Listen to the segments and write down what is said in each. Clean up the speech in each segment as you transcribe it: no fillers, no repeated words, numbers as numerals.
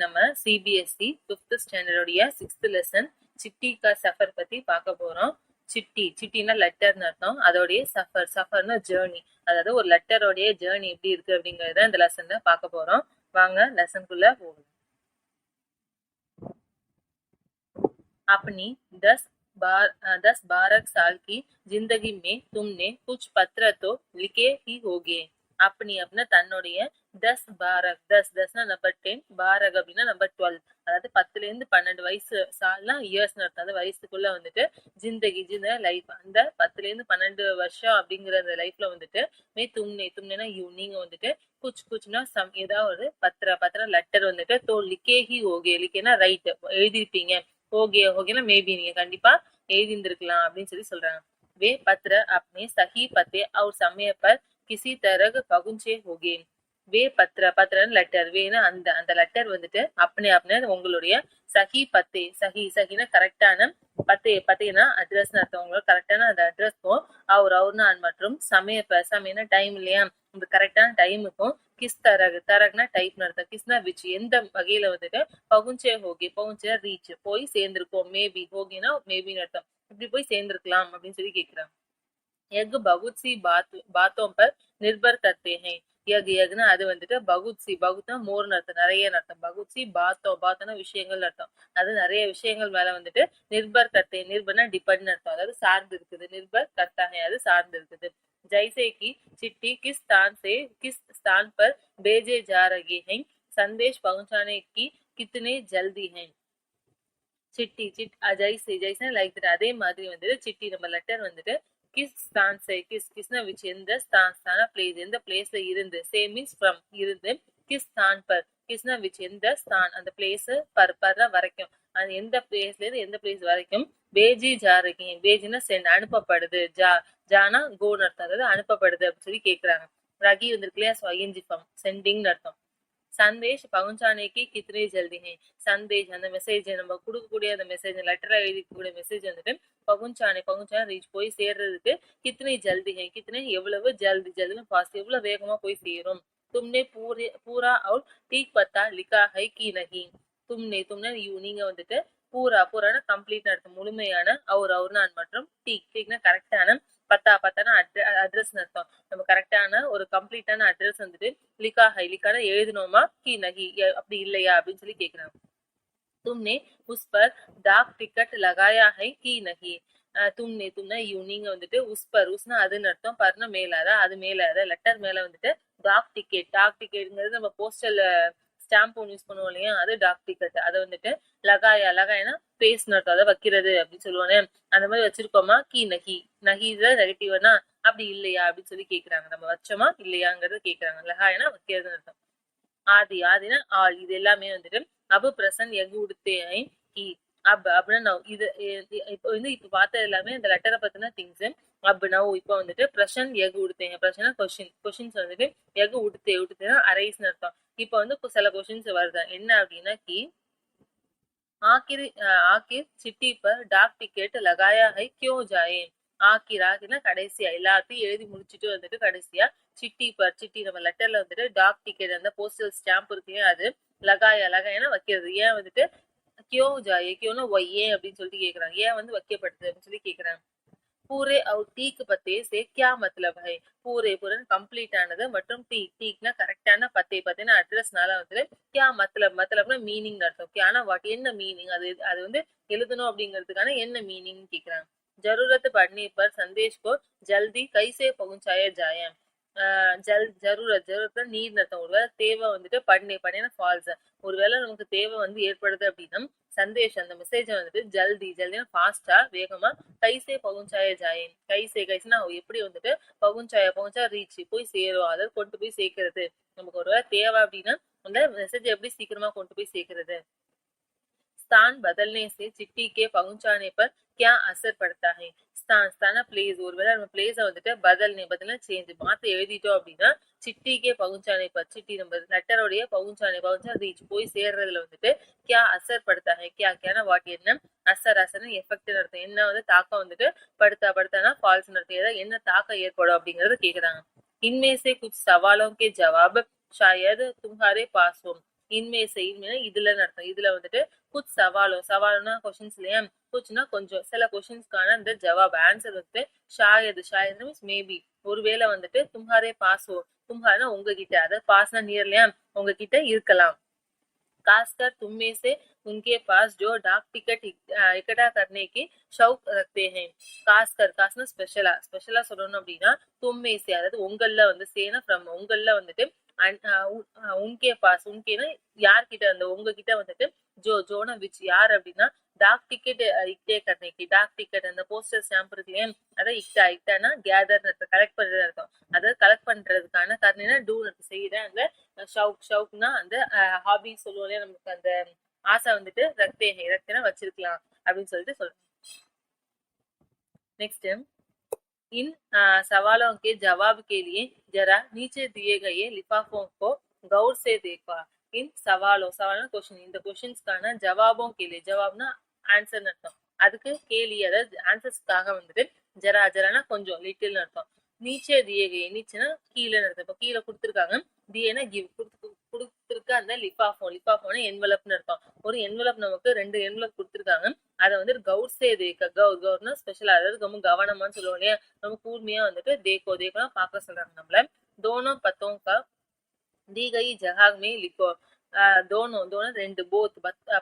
நம்ம CBSE 5th ஸ்டாண்டர்டோடைய 6th lesson city கா suffer பத்தி பார்க்க போறோம். சிட்டினா லெட்டர்னு அர்த்தம். அதோடைய சஃபர்னா ஜேர்னி, அதாவது ஒரு லெட்டரோடைய ஜேர்னி எப்படி இருக்கு அப்படிங்கறத இந்த லெசன்ல பார்க்க போறோம். வாங்க லெசனுக்குள்ள போகலாம். अपनी 10-12 साल की जिंदगी में तुमने कुछ पत्र तो लिखे ही होंगे. अपनी अपना தன்னுடைய 10 நம்பர் 10, 12 அப்படின்னா நம்பர் 12, அதாவது 10ல இருந்து 12 வயசு சால்னா இயர்ஸ் அர்த்தம். அந்த வயசுக்குள்ள வந்துட்டு ஜிந்தகி லைஃப், அந்த 10ல இருந்து 12 வருஷம் அப்படிங்கிற அந்த லைஃப்ல வந்துட்டு தும்னேனா நீங்க வந்துட்டு குச்னா ஏதாவது பத்திர லெட்டர் வந்துட்டு தோ லிக்கே ஹி ஹோகே, லிக்கேனா ரைட் எழுதிருப்பீங்க, होगे மேபி நீங்க கண்டிப்பா எழுதிருந்திருக்கலாம் அப்படின்னு சொல்றாங்க. वे पत्र अपने सही पते और समय पर किसी तरह पहुंचे होंगे. वे पत्र லெட்டர், வேனா அந்த லெட்டர் வந்துட்டு अपने உங்களுடைய சஹி பத்தே, சஹினா கரெக்டான, பத்தேனா அட்ரஸ் அர்த்தம். உங்களுக்கு கரெக்டான அந்த அட்ரஸ்க்கும் அவர்னா மற்றும் சமயனா டைம் இல்லையா, இந்த கரெக்டான டைமுக்கும் கிஸ் தரகுனா டைப் அர்த்தம். கிஸ்னா விச், எந்த வகையில வந்துட்டு பகுஞ்சே ரீச், போய் சேர்ந்திருக்கோம். மேபி ஹோகினா மேபின்னு அர்த்தம், இப்படி போய் சேர்ந்திருக்கலாம் அப்படின்னு கேக்குறாங்க. यज्ञ बहुत सी बातों पर निर्भर करते हैं. यज्ञना அது வந்துட்டு பகுத்னா மோர்னு அர்த்தம், நிறைய அர்த்தம். பகுத்சி பாத்தோனா விஷயங்கள் அர்த்தம். அது நிறைய விஷயங்கள் மேல வந்துட்டு நிர்பர் கர்த்தே, நிர்பர்னா டிபெண்ட் அர்த்தம், அதாவது சார்ந்து இருக்குது. நிர்பர் கர்த்தா है, அது சார்ந்து இருக்குது. जैसे कि चिट्ठी किस स्थान से किस स्थान पर भेजे जा रहे हैं, संदेश पहुंचाने की कितने जल्दी हैं. சிட்டி ஜெய்சே லைக் தட், அதே மாதிரி வந்துட்டு சிட்டி நம்ம லெட்டர் வந்துட்டு கிஸ் ஸ்தான் சே, கிஸ்னா விச், எந்த ஸ்தான பிளேஸ், எந்த பிளேஸ்ல இருந்து, சே மீன்ஸ் ஃப்ரம் இருந்து, கிஸ் ஸ்தான் பர், கிஸ்னா விச் எந்த ஸ்தான், அந்த பிளேஸ், பர் வரைக்கும், அது எந்த பிளேஸ்ல இருந்து எந்த பிளேஸ் வரைக்கும். பேஜி ஜா இருக்கீங்க, பேஜினா சென்ட் அனுப்பப்படுது, ஜானா கோன்னு அர்த்தம், அதாவது அனுப்பப்படுது அப்படின்னு கேக்குறாங்க. ரகி வந்திருக்கு இல்லையா, ஐஎன்ஜி ஃபார்ம், சென்டிங்னு அர்த்தம். சந்தேஷ் பகுஞ்சானேக்கு கித்னே ஜல்தி ஹை, சந்தேஷ் அந்த மெசேஜ், நம்ம கொடுக்கக்கூடிய அந்த மெசேஜ், லெட்டரா எழுதிக்கூடிய மெசேஜ் வந்துட்டு பகுஞ்சானே ரீச், போய் சேர்றதுக்கு கித்னே ஜல்தி ஹை, கித்னே எவ்வளவு, ஜல்தி ஃபாஸ்ட், எவ்வளவு வேகமா போய் சேரும். तुमने पूरा और ठीक पता लिखा है कि नहीं. तुमने நீங்க வந்துட்டு பூரானா கம்ப்ளீட் அர்த்தம், முழுமையான, அவர்னா மற்றும் டீக்னா கரெக்டான, பத்தானா அட்ரஸ் அர்த்தம். நம்ம கரெக்டான ஒரு கம்ப்ளீட்டான அட்ரஸ் வந்துட்டு லிக்கான எழுதணுமா, கி நகி அப்படி இல்லையா அப்படின்னு கேக்குறாங்க. तुमने उस पर डाक टिकट लगाया है कि नहीं. तुमने நீங்க வந்துட்டு உஸ்னா அதுன்னு அர்த்தம், பர்னா மேலாத, அது மேலாத, லெட்டர் மேல வந்துட்டு டாக் டிக்கெட்ங்கிறது நம்ம போஸ்டல் ஸ்டாம்ப் ஒன்று யூஸ் பண்ணுவோம் இல்லையா, அது டாக் டிக்கெட். அதை வந்துட்டு லகாயனா பேஸ்னு அர்த்தம், அதை வைக்கிறது அப்படின்னு சொல்லுவானே, அந்த மாதிரி வச்சிருக்கோமா, கி நகில நெகட்டிவ்னா அப்படி இல்லையா அப்படின்னு கேக்குறாங்க. நம்ம வச்சோமா இல்லையாங்கிறது கேக்குறாங்க. லகாயனா வைக்கிறதுன்னு அர்த்தம். ஆதினா ஆள், இது எல்லாமே வந்துட்டு அபு பிரசன் எகு உடுத்தே கி, அப்படின்னா இது இப்ப பார்த்தது எல்லாமே இந்த லெட்டரை பத்தின திங்ஸ். இப்ப வந்துட்டு பிரசன் எகு உடுத்தேங்க, பிரச்சனை கொஸ்டின்ஸ் வந்துட்டு எகு உடுத்தேனா அரைஸ்னு அர்த்தம். இப்ப வந்து சில கொஸ்டின்ஸ் வருது, என்ன அப்படின்னா கி आखिर चिट्ठी पर डाक टिकट लगाया है क्यों जाए. ஆக்கினா கடைசியா எல்லாத்தையும் எழுதி முடிச்சுட்டு வந்துட்டு கடைசியா சிட்டி நம்ம லெட்டர்ல வந்துட்டு டாக் டிக்கெட், அந்த போஸ்டல் ஸ்டாம்ப் இருக்கு, அது லகாயனா வைக்கிறது. ஏன் வந்துட்டு கியோ ஜாயே, கியோனா ஏன் அப்படின்னு கேக்குறாங்க. ஏன் வந்து வைக்கப்படுது அப்படின்னு கேக்குறாங்க. पूरे और ठीक पते से क्या मतलब है. पूरे கம்ப்ளீட் ஆனது மற்றும் டீக்னா கரெக்டான, பத்தேனா அட்ரஸ்னால வந்துட்டு क्या மத்தலப்னா மீனிங் அர்த்தம். கியானா வாட், என்ன மீனிங், அது வந்து எழுதணும் அப்படிங்கிறதுக்கான என்ன மீனிங் கேக்குறாங்க. जरूरत पड़ने पर संदेश को जल्दी कैसे पहुंचाया जाए. ஜரூரத் நீர் அர்த்தம். ஒருவேளை தேவை வந்துட்டு பண்ணேனா ஃபால்ஸ், ஒருவேளை நமக்கு தேவை வந்து ஏற்படுது அப்படின்னா சந்தேஷம், அந்த மெசேஜ் வந்துட்டு ஜல்தினா ஃபாஸ்டா, வேகமா, கைசே பகுஞ்சாய ஜாயின், கைஸ்னா எப்படி வந்துட்டு பகுஞ்சா ரீச், போய் சேரும், அதாவது கொண்டு போய் சேர்க்கிறது. நமக்கு ஒருவேளை தேவை அப்படின்னா அந்த மெசேஜ் எப்படி சீக்கிரமா கொண்டு போய் சேர்க்கிறது. स्थान बदलने से चिट्ठी के पहुंचाने पर क्या असर पड़ता है. ஸ்தான பிளேஸ், ஒருவேளை நம்ம பிளேஸ வந்துட்டு பதல்னா சேஞ்ச், மாத்தி எழுதிட்டோம் அப்படின்னா சிட்டிக்கே பகுஞ்சானே பர், சிட்டி நம்ம லெட்டரோடைய பகுஞ்சா ரீச், போய் சேர்றதுல வந்துட்டு கியா அசர் படுத்தா है. கியானா வாட், என்ன, அசர்னா எஃபெக்ட் அர்த்தம், என்ன வந்து தாக்கம் வந்துட்டு படுத்தானா ஃபால்ஸ் அர்த்தம், ஏதாவது என்ன தாக்கம் ஏற்படும் அப்படிங்கறத கேக்குறாங்க. इनमें से कुछ सवालों के जवाब शायद तुम्हारे पास हो. இன்மே से இன்மே இதுலன்னு அர்த்தம். இதுல வந்துட்டு குச் சவாலோ, சவால்னா கொஸ்டின்ஸ் இல்லையா, குச்னா கொஞ்சம், சில கொஸ்டின்ஸ்க்கான அந்த ஜவாப் ஆன்சர் வந்துட்டு ஷாயது, ஷாயது மீன்ஸ் மேபி, ஒருவேளை வந்துட்டு தும்ஹாரே பாஸ் ஹோ, தும்ஹாரா உங்ககிட்ட, அதாவது பாஸ்னா நியர் இல்லையா, உங்ககிட்ட இருக்கலாம். खासकर तुम में से उनके पास जो डाक टिकट इकट्ठा करने की शौक रखते हैं. खासकर காசுனா ஸ்பெஷலா, ஸ்பெஷலா சொல்லணும் அப்படின்னா தும்மே சே, அதாவது உங்கள்ல வந்து சேனா ஃப்ரம், உங்கள்ல வந்துட்டு உன்கே பாஸ், உன்கேனா யார்கிட்ட, அந்த உங்ககிட்ட வந்துட்டு ஜோனா விச் யார் அப்படின்னா டாக் டிக்கெட் இக்டே கர்னேக்கி, டாக் டிக்கெட் அந்த போஸ்டல் ஸ்டாம்ப் இருக்கு இல்லையா, அதான் இக்டானா கேதர் கலெக்ட் பண்றது அர்த்தம். அதாவது கலெக்ட் பண்றதுக்கான கர்னா டூ செய்யற அந்த ஷவுக்னா அந்த ஹாபி சொல்லுவோம் இல்லையா, நமக்கு அந்த ஆசை வந்துட்டு ரக்தேனா வச்சிருக்கலாம் அப்படின்னு சொல்லிட்டு சொல்றேன். नेक्स्ट इन सवालों के जवाब के लिए जरा नीचे दिए गए लिफाफों को गौर से देखा. इन सवालों क्वेश्चन, இந்த क्वेश्चंसக்கான ஜவாபோं के लिए, ஜவாப்னா ஆன்சர் அர்த்தம், அதுக்கு கேலியே அதாவது ஆன்சர்ஸ்க்காக வந்துட்டு ஜரா, ஜரானா கொஞ்சம், லிட்டில் அர்த்தம். நீச்சே दिए गए, நீச்சேனா கீழே அர்த்தம். இப்போ கீழே கொடுத்துருக்காங்க, தியேனா கிவ், கொடுத்துருக்க அந்த லிஃபாஃபோனா என்வலப்னு அர்த்தம். ஒரு என்வலப் நமக்கு 2 என்வலப் கொடுத்துருக்காங்க, அதை வந்து கவுர் சே தேக்க, கவுர்னா ஸ்பெஷலா, அதாவது ரொம்ப கவனமான்னு சொல்லுவோம் இல்லையா, ரொம்ப கூர்மையா வந்துட்டு தேக்கோனா பார்க்க சொல்றாங்க நம்மள. दोनों पतों का दी गई जगह में लिखो. दोनों ரெண்டு, போத்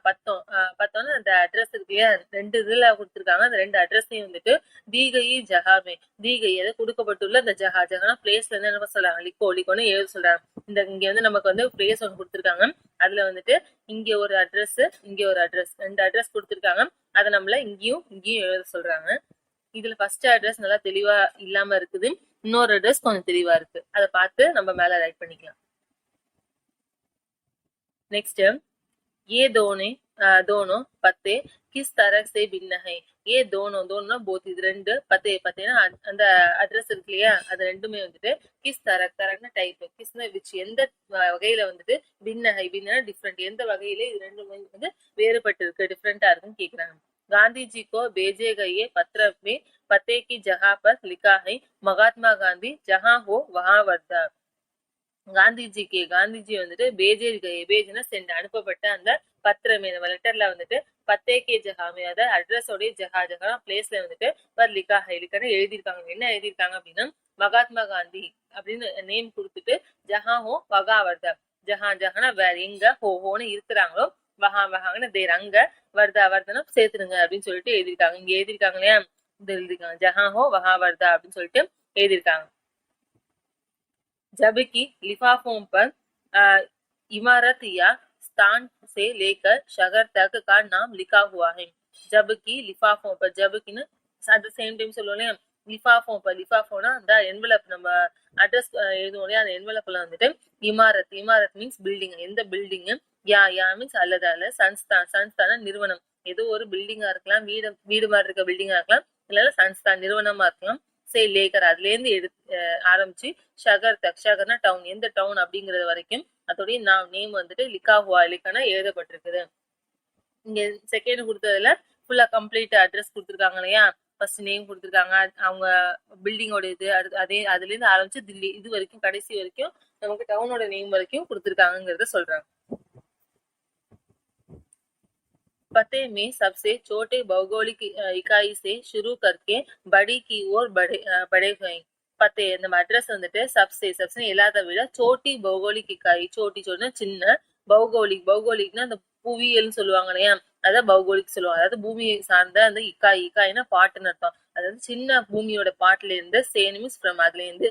பத்தோம்னா அந்த அட்ரஸ் இருக்கு இல்லையா, 2 இதுல கொடுத்துருக்காங்க, அந்த 2 அட்ரஸையும் வந்துட்டு தீகை ஜஹாமே, தீகை அது கொடுக்கப்பட்டுள்ள அந்த ஜஹானா பிளேஸ்ல இருந்து என்ன சொல்றாங்க, லிக்கோன்னு எழுத சொல்றாங்க. இந்த இங்க வந்து நமக்கு வந்து பிளேஸ் ஒன்று கொடுத்துருக்காங்க, அதுல வந்துட்டு இங்க ஒரு அட்ரஸ், இங்க ஒரு அட்ரஸ், 2 அட்ரஸ் கொடுத்துருக்காங்க, அதை நம்மள இங்கேயும் எழுத சொல்றாங்க. இதுல ஃபர்ஸ்ட் அட்ரஸ் நல்லா தெளிவா இல்லாம இருக்குது, இன்னொரு அட்ரஸ் கொஞ்சம் தெளிவா இருக்கு, அதை பார்த்து நம்ம மேல ரைட் பண்ணிக்கலாம். नेक्स्ट ये दोनों पत्ते किस तरह से भिन्न है. ये दोनों போத், இது 2 பத்தேனா அந்த அட்ரஸ் இருக்கு இல்லையா, அது ரெண்டுமே வந்துட்டு கிஸ் தரக்னா டைப், கிஸ்னா விச் எந்த வகையில வந்துட்டு பின்னா டிஃப்ரெண்ட், எந்த வகையில இது ரெண்டுமே வந்து வேறுபட்டு இருக்கு, டிஃப்ரெண்டா இருக்குன்னு கேக்குறாங்க. गांधी जी को भेजे गए पत्र में पते की जगह पर लिखा है महात्मा गांधी जहां हो वहां वर्धा. காந்திஜி வந்துட்டு பேஜ்னா சென்ட், அனுப்பப்பட்ட அந்த பத்திரமே, லெட்டர்ல வந்துட்டு பத்தேகே ஜஹாமே, அதாவது அட்ரஸோடைய ஜஹா பிளேஸ்ல வந்துட்டு லிக்கான எழுதியிருக்காங்க. என்ன எழுதியிருக்காங்க அப்படின்னா மகாத்மா காந்தி அப்படின்னு நேம் கொடுத்துட்டு ஜஹாஹோ வகாவர்தா, ஜஹானா வேற, எங்க ஹோன்னு இருக்கிறாங்களோ வகாங்கன்னு தேர் அங்க, வர்தனா சேர்த்துருங்க அப்படின்னு சொல்லிட்டு எழுதியிருக்காங்க. இங்க எழுதியிருக்காங்க இல்லையா, இது எழுதிருக்காங்க ஜஹாஹோ வகாவர்தா அப்படின்னு சொல்லிட்டு எழுதியிருக்காங்க. जबकि लिफाफों पर इमारत या स्थान से लेकर शहर तक का नाम लिखा हुआ है. जबकि लिफाफों पर, जबकि at the same time சொல்லுவோம், லிஃபாஃபோனா அந்த என்வலப், நம்ம அட்ரஸ் எழுதுவோம் இல்லையா, அந்த என்வலப்ல வந்துட்டு இமாரத் மீன்ஸ் பில்டிங், எந்த பில்டிங், யா மீன்ஸ் அல்லது சன்ஸ்தான நிறுவனம், ஏதோ ஒரு பில்டிங்கா இருக்கலாம், வீடு மாதிரி இருக்க பில்டிங்கா இருக்கலாம், இல்ல சன்ஸ்தான் நிறுவனமா இருக்கலாம். லேக்கர் அதுல இருந்து ஆரம்பிச்சு ஷகர்னா டவுன், எந்த டவுன் அப்படிங்கறது வரைக்கும் அதோடைய நேம் வந்துட்டு லிக்கான எழுதப்பட்டிருக்குது. இங்க செகண்ட் கொடுத்ததுல ஃபுல்லா கம்ப்ளீட் அட்ரஸ் கொடுத்துருக்காங்க இல்லையா, ஃபர்ஸ்ட் நேம் கொடுத்துருக்காங்க, அவங்க பில்டிங்கோட இது, அதே அதுல இருந்து ஆரம்பிச்சு தில்லி இது வரைக்கும் கடைசி வரைக்கும் நமக்கு டவுனோட நேம் வரைக்கும் கொடுத்துருக்காங்கிறத சொல்றாங்க. पते में सबसे छोटे भौगोलिक इकाई से शुरू करके बड़ी की ओर बढ़े हुए. பத்தே நம்ம அட்ரஸ் வந்துட்டு சப்சே எல்லாத்த விட சோட்டி பௌகோலிக் இக்காய், சோட்டினா சின்ன, பௌகோலிக்னா அந்த புவியியல் சொல்லுவாங்க இல்லையா, அதான் பௌகோலிக் சொல்லுவாங்க, அதாவது பூமியை சார்ந்த அந்த இக்காய்னா பாட்டுன்னு அர்த்தம், அதாவது சின்ன பூமியோட பாட்டுல இருந்து சேனிமிஸ் ஃப்ரம், அதுல இருந்து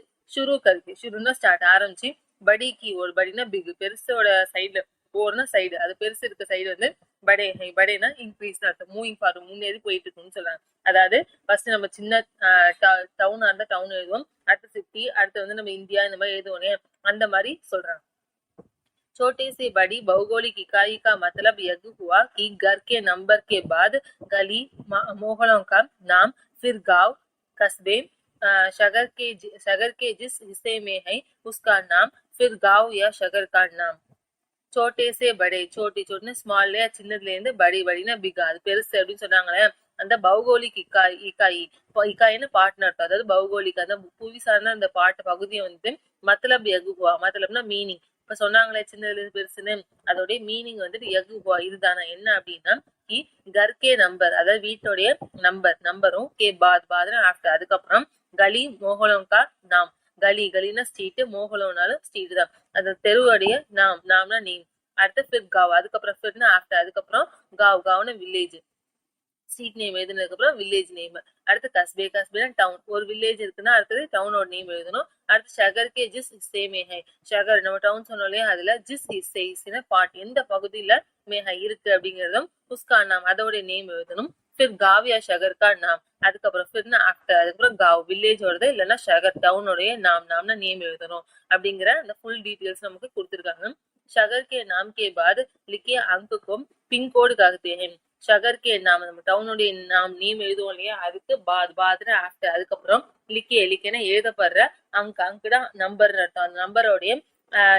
ஷுருன்னா ஸ்டார்ட் ஆரம்பிச்சு படிக்கு ஒரு, படினா பிக், பெருசோட சைடுல, ஓர்னா சைடு, அது பெருசு இருக்க சைடு வந்து படேனா இன்க்ரீஸ் அர்த்தம், மூவிங் ஃபார்வர்ட், முன்னேறி போயிட்டு இருக்குன்னு சொல்றாங்க. அதாவது ஃபர்ஸ்ட் நம்ம சின்ன டவுனா இருந்தா டவுன் எழுதுவோம், அடுத்து சிட்டி, அடுத்து வந்து நம்ம இந்தியா இந்த மாதிரி எழுதுவோம், அந்த மாதிரி சொல்றாங்க. छोटी सी बड़ी भौगोलिक इकाई का मतलब यह हुआ कि घर के नंबर के बाद गली मोहल्लों का नाम, फिर गांव, कस्बे, शहर के जिस हिस्से में है उसका नाम, फिर गांव या शहर का नाम. சோட்டேசே படே, சோட்டினா ஸ்மால், சின்னதுல இருந்து படினா பிக், அது பெருசு அப்படின்னு சொன்னாங்களே, அந்த பௌகோலிக் இக்காயின்னு பாட்டுன்னு அர்த்தம், அதாவது பௌகோலிக் அந்த புவி சார்ந்த அந்த பாட்டு பகுதியை வந்து மத்தலப் எகுவா, மத்தலப்னா மீனிங், இப்ப சொன்னாங்களே சின்னதுல இருந்து பெருசுன்னு, அதோடைய மீனிங் வந்துட்டு இதுதானா என்ன அப்படின்னா கி கர்கே நம்பர், அதாவது வீட்டோடைய நம்பரும் கே பாத்னா ஆஃப்டர், அதுக்கப்புறம் கலி மோகலோங்கா நாம், கலினா ஸ்ட்ரீட், மோகலோனாலும் ஸ்ட்ரீட் தான், அந்த தெருவுடைய நாம்னா நேம். அடுத்து ஃபிர் காவ், அதுக்கப்புறம் ஃபிர்னா ஆஃப்டர், அதுக்கப்புறம் காவ்னா வில்லேஜ், ஸ்ட்ரீட் நேம் எழுதுனதுக்கு அப்புறம் வில்லேஜ் நேம். அடுத்து கஸ்பேனா டவுன், ஒரு வில்லேஜ் இருக்குன்னா அடுத்தது டவுனோட நேம் எழுதணும். அடுத்து ஷகர் ஜிஸ் ஹிஸ்ஸே மே ஹை, ஷகர் நம்ம டவுன் சொன்னோம் இல்லையா, அதுல ஜிஸ் ஹிஸ்ஸே, ஹிஸ்ஸேனா பார்ட், எந்த பகுதியில மேஹை இருக்கு அப்படிங்கறதும் உஸ்கா நாம் அதோட நேம் எழுதணும். ஃபிர் காவ் யா ஷகர் கா நாம், அதுக்கப்புறம் ஃபிர்னா ஆஃப்டர், அதுக்கப்புறம் காவ் வில்லேஜோடது இல்லைன்னா ஷகர் டவுனோடைய நாம்னா நேம் எழுதணும் அப்படிங்கிற அந்த ஃபுல் டீடைல்ஸ் நமக்கு கொடுத்துருக்காங்க. ஷகர் கே நாம் கே பாத் லிக்கிய அங்குக்கும் பின்கோடு காகத்தே ஹை, ஷகர் கே நாம் நம்ம டவுனுடைய நேம் எழுதுவோம் இல்லையா, அதுக்கு பாத்னா ஆஃப்டர், அதுக்கப்புறம் லிக்கேனா எழுதப்படுற அங்குடா நம்பர் அர்த்தம், அந்த நம்பரோடைய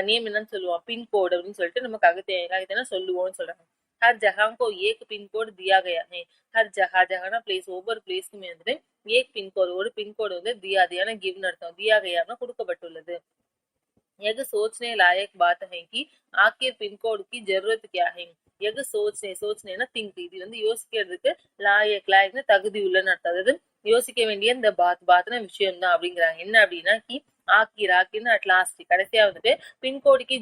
நேம் என்னன்னு சொல்லுவோம், பின்கோடு அப்படின்னு சொல்லிட்டு நம்ம ககத்தேனா சொல்லுவோம்னு சொல்றாங்க. ஹர் ஜஹாं को एक पिन कोड दिया गया है, ஹர் ஜஹானா பிளேஸ், ஒவ்வொரு பிளேஸ்க்குமே வந்துட்டு ஏக் பின்கோடு, ஒரு பின்கோடு வந்து தியாதியான கிவ்னு அர்த்தம், தியா கயானா கொடுக்கப்பட்டுள்ளது. यह सोचने लायक बात है कि आखिर पिन कोड की जरूरत क्या है. எது சோச்சனேனா திங்க், இது வந்து யோசிக்கிறதுக்கு லாயக்னு தகுதி உள்ளன்னு அர்த்தம், அதாவது யோசிக்க வேண்டிய இந்த பாத்னா விஷயம் தான் அப்படிங்கிறாங்க. என்ன அப்படின்னா கி ஆக்கிர்னு அட் லாஸ்ட் கடைசியா வந்துட்டு பின்கோடுக்கு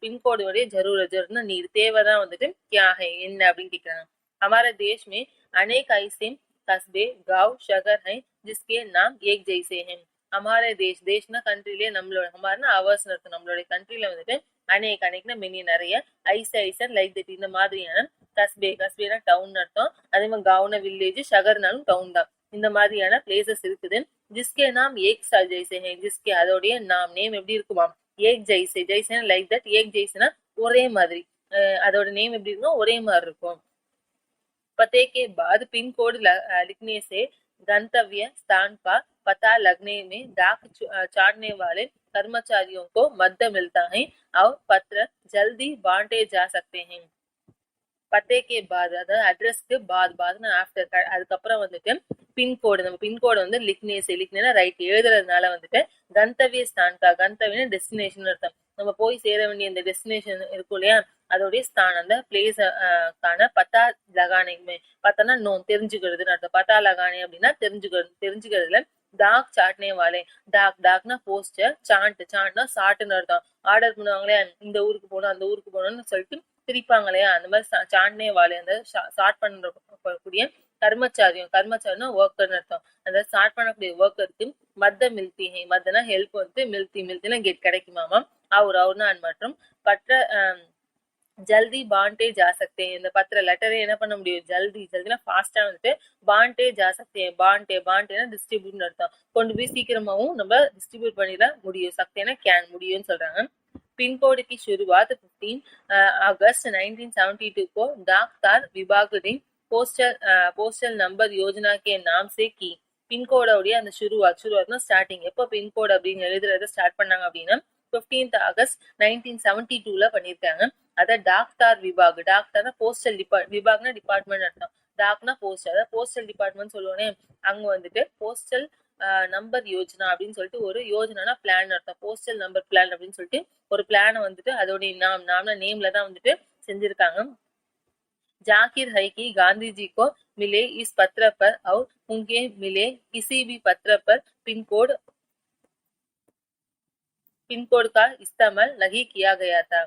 பின்கோடுடைய ஜரூரத்னா நீர் தேவைதான் வந்துட்டு क्या है என்ன அப்படின்னு கேக்குறாங்க. हमारे देश में अनेक ऐसे कस्बे गांव शहर हैं जिसके नाम एक जैसे हैं. हमारे தேஷ்னா கண்ட்ரிலேயே, நம்மளோட ஹமார்னா அவர்ஸ் அர்த்தம், நம்மளுடைய கண்ட்ரில வந்துட்டு அநேக்னா மெனி நிறைய, ஐசன் லைக் தட் இந்த மாதிரியான கஸ்பேனா டவுன் அர்த்தம், அதே மாதிரி காவ்னா வில்லேஜ், ஷகர்னாலும் டவுன் தான், இந்த மாதிரியான பிளேசஸ் இருக்குது. ஜிஸ்கே நாம் ஏக் ஜெய்சே ஹை, ஜிஸ்கே அதோடைய நேம் எப்படி இருக்குமா, ஏக் ஜெய்சேனா லைக் தட், ஏக் ஜெய்சேனா ஒரே மாதிரி, அதோட நேம் எப்படி இருக்கும் ஒரே மாதிரி இருக்கும். पते के बाद पिन कोड लिखने से गंतव्य स्थान का पता लगने में डाक चाटने वाले कर्मचारियों को मदद मिलता है और पत्र जल्दी बांटे जा सकते हैं. பத்தேக்கே பாத், அதாவது அட்ரஸ்க்கு பாத்னா ஆஃப்டர், அதுக்கப்புறம் வந்துட்டு பின்கோடு, நம்ம பின்கோடு வந்து லிக்னேனா ரைட் எழுதுறதுனால வந்துட்டு கந்தவிய ஸ்தான்கா, கந்தவிய டெஸ்டினேஷன் அர்த்தம், நம்ம போய் சேர வேண்டிய இந்த டெஸ்டினேஷன் இருக்கும் இல்லையா, அதோடைய ஸ்தான் அந்த பிளேஸ் கான பத்தா லகானே, பத்தானா தெரிஞ்சுக்கிறதுன்னு அர்த்தம், பத்தா லகானே அப்படின்னா தெரிஞ்சுக்கிறதுல டாக் சாட்னே வாலே, டாக்னா போஸ்டர், சாண்ட்னா சாட்டுன்னு அர்த்தம், ஆர்டர் பண்ணுவாங்களே இந்த ஊருக்கு போகணும் அந்த ஊருக்கு போகணும்னு சொல்லிட்டு பிரிப்பாங்க இல்லையா, அந்த மாதிரி சாண்ட்னே வாலே அந்த ஸ்டார்ட் பண்ணக்கூடிய கர்மச்சாரினா ஒர்க்கர்னு அர்த்தம், அந்த ஸ்டார்ட் பண்ணக்கூடிய ஒர்க்கருக்கு மத்த மில்தி ஹை, மத்தனா ஹெல்ப் வந்து மில்தினா கெட் கிடைக்குமாமா, அவர்னா மற்றும் பற்ற ஜல்தி பாண்டே ஜா சக்தே, இந்த பத்திர லெட்டரை என்ன பண்ண முடியும், ஜல்தினா ஃபாஸ்டா வந்துட்டு பாண்டே ஜா சக்தே, பாண்டேனா டிஸ்ட்ரிபியூட் அர்த்தம், கொண்டு போய் சீக்கிரமாவும் நம்ம டிஸ்ட்ரிபியூட் பண்ணிட முடியும், சக்தேனா கேன் முடியும்னு சொல்றாங்க. पिन कोड की शुरुआत 15 अगस्त 1972 को डाक तार विभाग ने पोस्टल नंबर योजना के नाम से की. பின்கோடோடைய அந்த சுருவாத்னா ஸ்டார்டிங், எப்போ பின்கோடு அப்படின்னு எழுதுறத ஸ்டார்ட் பண்ணாங்க அப்படின்னா 15th ஆகஸ்ட் 1972ல பண்ணிருக்காங்க. அத டாக்டார் விபாக், டாக்டர்னா போஸ்டல் விபாக்னா டிபார்ட்மெண்ட் அர்த்தம், டாக்னா போஸ்ட், அதாவது போஸ்டல் டிபார்ட்மெண்ட் சொல்லுவோனே, அங்க வந்துட்டு போஸ்டல் நம்பர் யோஜனா அப்படின்னு சொல்லிட்டு ஒரு யோஜனா பிளான் அர்த்தம், போஸ்டல் நம்பர் பிளான் அப்படின்னு சொல்லிட்டு ஒரு பிளான வந்துட்டு அதோடைய நாம்னா நேம்ல தான் வந்துட்டு செஞ்சிருக்காங்க. जाकिर है कि गांधी जी को मिले इस पत्र पर और उनके मिले किसी भी पत्र पर पिन कोड का इस्तेमाल नहीं किया गया था.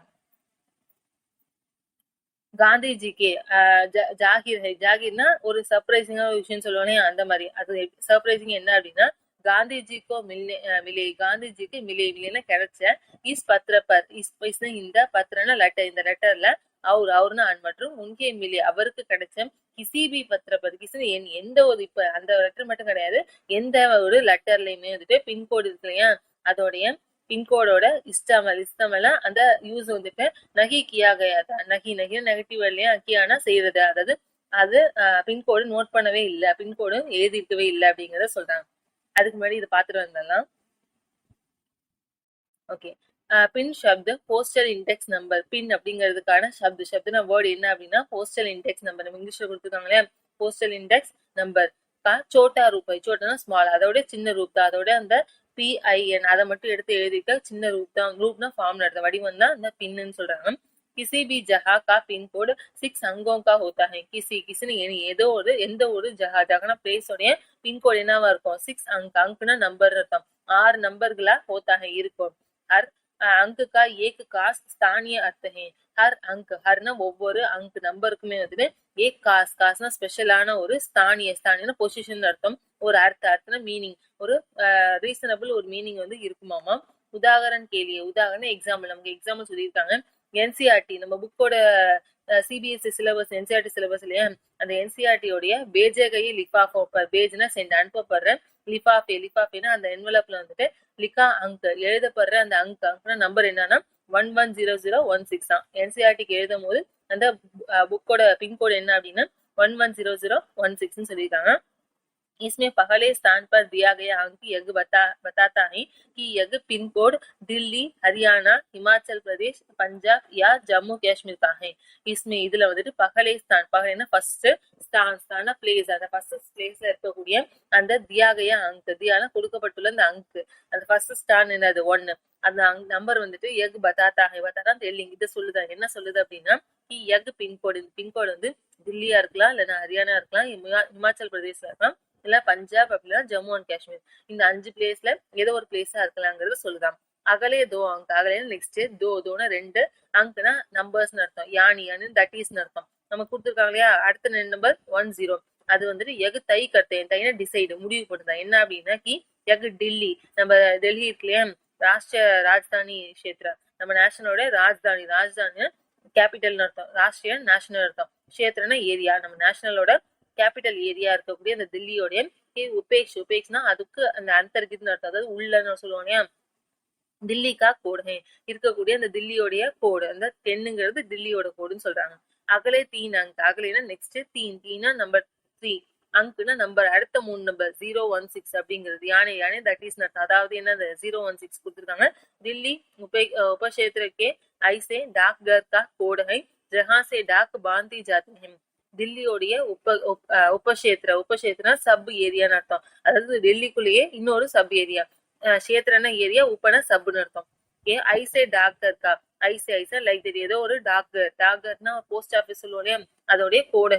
காந்திஜிக்கு ஜாகிர்னா ஒரு சர்ப்ரைசிங்கான ஒரு விஷயம் சொல்லுவானே அந்த மாதிரி, அது சர்ப்ரைசிங் என்ன அப்படின்னா காந்திஜிக்கோ காந்திஜிக்கு மில்லேனா கிடைச்ச இஸ் பத்திர பர், இந்த பத்திரனா லெட்டர், இந்த லெட்டர்ல அவர்னா மற்றும் உன்கே மிலே அவருக்கு கிடைச்ச கிசிபி பத்திர பர், எந்த ஒரு, இப்ப அந்த லெட்டர் மட்டும் கிடையாது, எந்த ஒரு லெட்டர்லயுமே வந்துட்டு பின்கோடு இருக்கு இல்லையா, அதோடைய பின்கோடோட இஸ்தமல அந்த யூஸ் வந்துட்டு நகி கியா கயா, நகி நெகட்டிவ் இல்லையா, கியானா செய்யறது, அதாவது அது பின்கோடு நோட் பண்ணவே இல்லை, பின்கோடு எழுதி இருக்கவே இல்லை அப்படிங்கறத சொல்றாங்க. அதுக்கு முன்னாடி இதை பாத்துட்டு வந்தலாம். ஓகே, பின் சப்து போஸ்டல் இண்டெக்ஸ் நம்பர், பின் அப்படிங்கிறதுக்கான சப்துனா வேர்டு என்ன அப்படின்னா போஸ்டல் இண்டெக்ஸ் நம்பர், நம்ம இங்கிலீஷ்ல கொடுத்துருக்காங்க இல்லையா, போஸ்டல் இண்டெக்ஸ் நம்பர் கா சோட்டா ரூபாய், சோட்டானா ஸ்மால், அதோட சின்ன ரூப் தான், அதோட அந்த PIN அதை மட்டும் எடுத்து எழுதிக்க. சின்ன ரூப்னா ஃபார்ம்ல எடுத்த வடிவம் தான் இந்த பின்னு சொல்றாங்க. किसी भी जगह का पिन कोड 6 अंकों का होता है. किसी ஏதோ ஒரு எந்த ஒரு ஜகனா பிளேஸ் உடைய பின்கோடு என்னவா இருக்கும்? 6 அங்க்னா நம்பர் அர்த்தம். 6 நம்பர்களா होता है இருக்கும். हर अंक का एक खास स्थानीय अर्थ है. ஹர் அங்க் ஹர்னா ஒவ்வொரு அங்க் நம்பருக்குமே வந்துட்டு ஏக் காஸ்னா ஸ்பெஷலான ஒரு ஸ்தானியன பொசிஷன் அர்த்தம். ஒரு அர்த்தம்னா மீனிங், ஒரு ரீசனபிள் ஒரு மீனிங் வந்து இருக்குமாமா. உதாகரணம் கேள்வி, உதாரணம் எக்ஸாம்பிள், நமக்கு எக்ஸாம்பிள் சொல்லியிருக்காங்க. என்சிஆர்டி நம்ம புக்கோட சிபிஎஸ்இ சிலபஸ், என்சிஆர்டி சிலபஸ் இல்லையா, அந்த என்சிஆர்டி உடைய பேஜகையை லிஃபாஃப் பேஜ்னா சென்ட் அனுப்பப்படுற லிஃபாஃபேனா அந்த என்வலப்ல வந்துட்டு லிகா அங்க் எழுதப்படுற அந்த அங்க்னா நம்பர் என்னன்னா 110016 தான். என்சிஆர்டிக்கு எழுதும் போது அந்த புக்கோட பின்கோடு என்ன அப்படின்னா 110016 சொல்லியிருக்காங்க. इसमें पहले स्थान पर दिया गया अंक यह बताता है कि यह पिन कोड दिल्ली, हरियाणा, हिमाचल प्रदेश, पंजाब या जम्मू कश्मीर का है. इसमें இதுல வந்துட்டு பகலே ஸ்தான், பகலேனா ஃபர்ஸ்ட், ஸ்தான பிளேஸ், அந்த ஃபர்ஸ்ட் பிளேஸ்ல இருக்கக்கூடிய அந்த தியாகய அங்க், தியானா கொடுக்கப்பட்டுள்ள அந்த அங்க், அந்த ஃபர்ஸ்ட் ஸ்தான் என்னது 1, அந்த நம்பர் வந்துட்டு எக் பதாத்தா ஹை, பதாத்தா டெல்லிங், இது சொல்லுதா, என்ன சொல்லுது அப்படின்னா கி எக் பின்கோடு வந்து தில்லியா இருக்கலாம், இல்லைன்னா ஹரியானா இருக்கலாம், இமாச்சல் பிரதேசா இருக்கலாம், இல்ல பஞ்சாப் அப்படின்னா ஜம்மு அண்ட் காஷ்மீர், இந்த 5 பிளேஸ்ல ஏதோ ஒரு பிளேஸா இருக்கலாங்கிறது சொல்லுதான். அகலே தோ அங்க், அகலே நெக்ஸ்ட் தோனா 2 அங்க்னா நம்பர்ஸ்னு அர்த்தம். யானி தட் இஸ்னு அர்த்தம். நம்ம கொடுத்துருக்காங்க இல்லையா, அடுத்த நம்பர் 10, அது வந்துட்டு எகு தை கட்டேன், தைனா டிசைடு முடிவு பண்ணுதான். என்ன அப்படின்னா கி எகு டில்லி, நம்ம டெல்லி இருக்கு இல்லையா, ராஷ்டிர ராஜதானி கஷேத்ரா, நம்ம நேஷனலோட ராஜதானி கேபிட்டல்னு அர்த்தம். ராஷ்டிரிய நேஷனல் அர்த்தம். கஷேத்ரனா ஏரியா, நம்ம நேஷனலோட கேபிட்டல் ஏரியா இருக்கக்கூடிய அந்த தில்லியோடைய உபேக்ஷ்னா அதுக்கு அந்த அந்தர்கித்னு அர்த்தம், அதாவது உள்ளன்னு சொல்லுவோம். தில்லிக்கா கோடு இருக்கக்கூடிய அந்த தில்லியோடைய கோடு, அந்த 10ங்கிறது தில்லியோட கோடுன்னு சொல்றாங்க. அகலே 3 அங்க், அகலேனா நெக்ஸ்ட், தீனா நம்பர் 3, அங்க்னா நம்பர் அடுத்த 3 நம்பர் 016 அப்படிங்கிறது யானை தட் இஸ் அர்த்தம். அதாவது என்ன 016 கொடுத்துருக்காங்க. தில்லி उपक्षेत्र के ऐसे डाकघर का कोड है जहां से डाक बांधी जाती है. தில்லியோடைய உபக்ஷேத்ரா சப் ஏரியான்னு அர்த்தம். அதாவது டெல்லிக்குள்ளேயே இன்னொரு சப் ஏரியா, கஷேத்ரன ஏரியா, உப்பன சப்னு அர்த்தம். ஐசே டாக்டர் கா, ஐசே லைக் ஏதோ ஒரு டாக்டர்னா போஸ்ட் ஆபீஸ் சொல்லுவோம், அதோடைய கோடு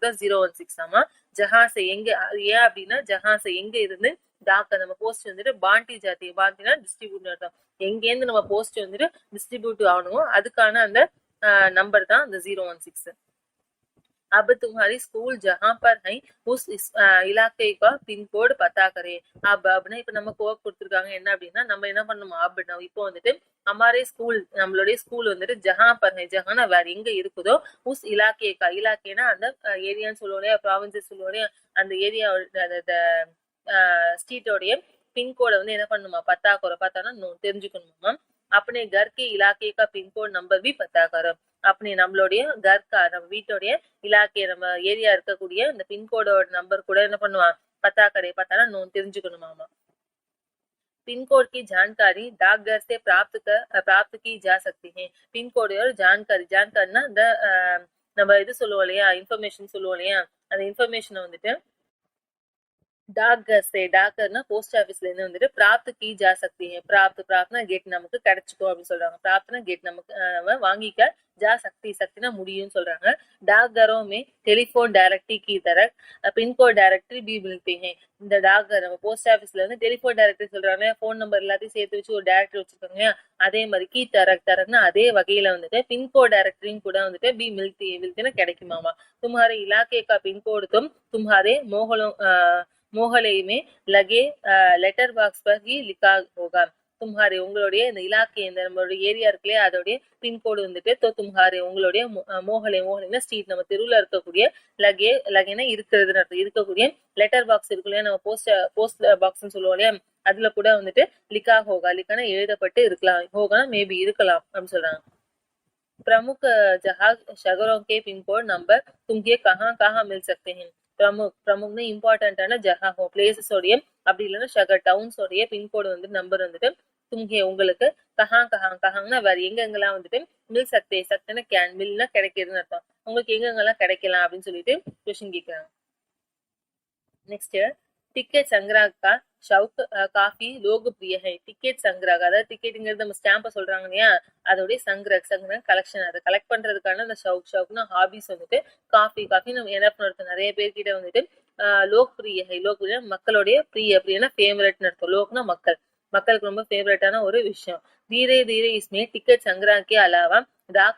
தான் 016. ஆமா. ஜஹாசே எங்க, ஏன் அப்படின்னா ஜஹாசே எங்க இருந்து, டாக்டர் நம்ம போஸ்ட் வந்துட்டு பாண்டி ஜாத்தி, பாண்டினா டிஸ்ட்ரிபியூட் அர்த்தம். எங்கேருந்து நம்ம போஸ்ட் வந்துட்டு டிஸ்ட்ரிபியூட் ஆகணும் அதுக்கான அந்த நம்பர் தான் அந்த 016. अब तुम्हारी स्कूल जहां पर है उस इलाके का पिन कोड पता करे. அப்படின்னா இப்ப நம்ம கோட் கொடுத்துருக்காங்க என்ன அப்படின்னா நம்ம என்ன பண்ணணுமா அப்படின்னா இப்போ வந்துட்டு हमारे स्कूल, நம்மளுடைய ஸ்கூல் வந்துட்டு ஜஹா பர் ஹை, ஜஹானா வேற எங்க இருக்குதோ, உஸ் இலாக்கேக்கா, இலாக்கேனா அந்த ஏரியான்னு சொல்லுவோம், ப்ராவின்சஸ் சொல்லுவோம், அந்த ஏரியா ஸ்ட்ரீட்டோடைய பின்கோட வந்து என்ன பண்ணணுமா பத்தானா தெரிஞ்சுக்கணுமா. अपने घर के इलाके का पिन कोड नंबर भी पता करो. அப்படி நம்மளுடைய கர்கா, நம்ம வீட்டோடைய இலாக்கே, நம்ம ஏரியா இருக்கக்கூடிய இந்த பின்கோடோட நம்பர் கூட என்ன பண்ணுவான் பத்தானா தெரிஞ்சுக்கணுமாமா. पिनकोड की जानकारी डाकघर से प्राप्त की जा सकती है. पिनकोड और जानकारीனா இந்த நம்ம இது சொல்லுவோம் இல்லையா, இன்ஃபர்மேஷன் சொல்லுவோம் இல்லையா, அந்த இன்ஃபர்மேஷனை வந்துட்டு डाकघर से, डाकघरனா போஸ்ட் ஆபீஸ்ல இருந்து வந்துட்டு प्राप्त की जा सकती है. प्राप्तனா गेट நமக்கு கிடைச்சுக்கும் அப்படின்னு சொல்றாங்க. प्राप्तனா गेट நமக்கு வாங்கிக்க, जा सकती முடியும்னு சொல்றாங்க. डाकघरों में टेलीफोन डायरेक्टरी की तरह पिन कोड डायरेक्टरी भी मिलती है. இந்த டாக்டர் நம்ம போஸ்ட் ஆபீஸ்ல வந்து டெலிஃபோன் டைரக்டரி சொல்றாங்க, போன் நம்பர் எல்லாத்தையும் சேர்த்து வச்சு ஒரு டைரக்டரி வச்சிருக்காங்க. அதே மாதிரி கீ தரக்னா அதே வகையில வந்துட்டு பின்கோட் டைரக்டரியும் கூட வந்துட்டு பி மில்த்தினா கிடைக்குமாமா. तुम्हारे इलाके का पिन कोड तुम तुम्हारे मोहल्ले में लगे लेटर बॉक्स पर ही लिखा होगा. तुम्हारे உங்களுடைய இந்த இலாக்கே, இந்த நம்மளுடைய ஏரியா இருக்குல்லையே, அதோடைய பின்கோடு வந்துட்டு तुम्हारे உங்களுடைய மோஹலேனா ஸ்ட்ரீட், நம்ம தெருவுல இருக்கக்கூடிய லகேனா இருக்கிறதுன்னு அர்த்தம். இருக்கக்கூடிய லெட்டர் பாக்ஸ் இருக்கு இல்லையா, நம்ம போஸ்ட் பாக்ஸ்ன்னு சொல்லுவோம் இல்லையா, அதுல கூட வந்துட்டு லிக்கா ஹோகா, லிக்கானா எழுதப்பட்டு இருக்கலாம், ஹோகானா மேபி இருக்கலாம் அப்படின்னு சொல்றாங்க. प्रमुख जहाज शहरों के पिन कोड नंबर तुमके कहाँ मिल सकते हैं. பிரமுக்னா இம்பார்ட்டன்டான ஜஹா பிளேசஸ் உடைய, அப்படி இல்லைன்னா ஷகர் டவுன்ஸ் உடைய பின்கோடு வந்து நம்பர் வந்துட்டு தும்கே உங்களுக்கு கஹாங்னா வேற எங்கெங்கெல்லாம் வந்துட்டு மில் சக்தேனா கேன், மில்னா கிடைக்கிறதுன்னு அர்த்தம். உங்களுக்கு எங்கெங்கெல்லாம் கிடைக்கலாம் அப்படின்னு சொல்லிட்டு கொஸ்டின் கேட்கிறாங்க. नेक्स्ट टिकट संग्रह का शौक काफी लोकप्रिय है। டிக்கெட் சங்கிரக், அதாவது டிக்கெட்டுங்கிறது நம்ம ஸ்டாம்ப சொல்றாங்க இல்லையா, அதோடைய சங்கிரக் கலெக்ஷன். அதை கலெக்ட் பண்றதுக்கான அந்த ஷவுக்னா ஹாபிஸ் வந்துட்டு காஃபி நம்ம என்ன பண்ணுறது, நிறைய பேர்கிட்ட வந்துட்டு லோக்பிரிய ஹை, லோக்பிரிய மக்களுடைய பிரியனா ஃபேவரட்னு அர்த்தம். லோக்னா மக்கள், மக்களுக்கு ரொம்ப ஃபேவரட்டான ஒரு விஷயம். धीरे धीरे इसमें टिकट संग्रह के अलावा डाक